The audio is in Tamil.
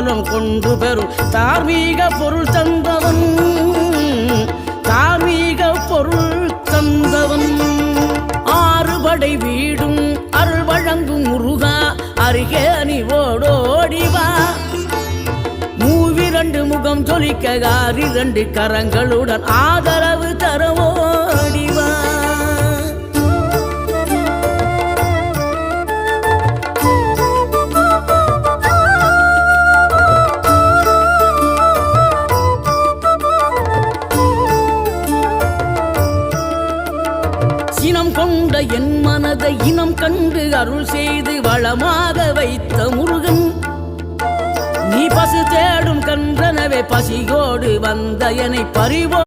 கோலம் கொண்டு பெறும் தார்மீக பொருள் தந்தவன் தார்மீக பொருள் தந்தவன் ஆறுபடை வீடும் அருள் வழங்கும் முருகா அருகே நீ ஓடோடிவா மூவிரண்டு முகம் ஜொலிக்க 2 கரங்களுடன் ஆதரவு தரவோடிவா சினம் கொண்ட என் மனதை இனம் கண்டு அருள் செய்து வளமாக வைத்த முருகன் நீ பசு தேடும் கன்றனவே பசியோடு வந்த என்னை பறிவோ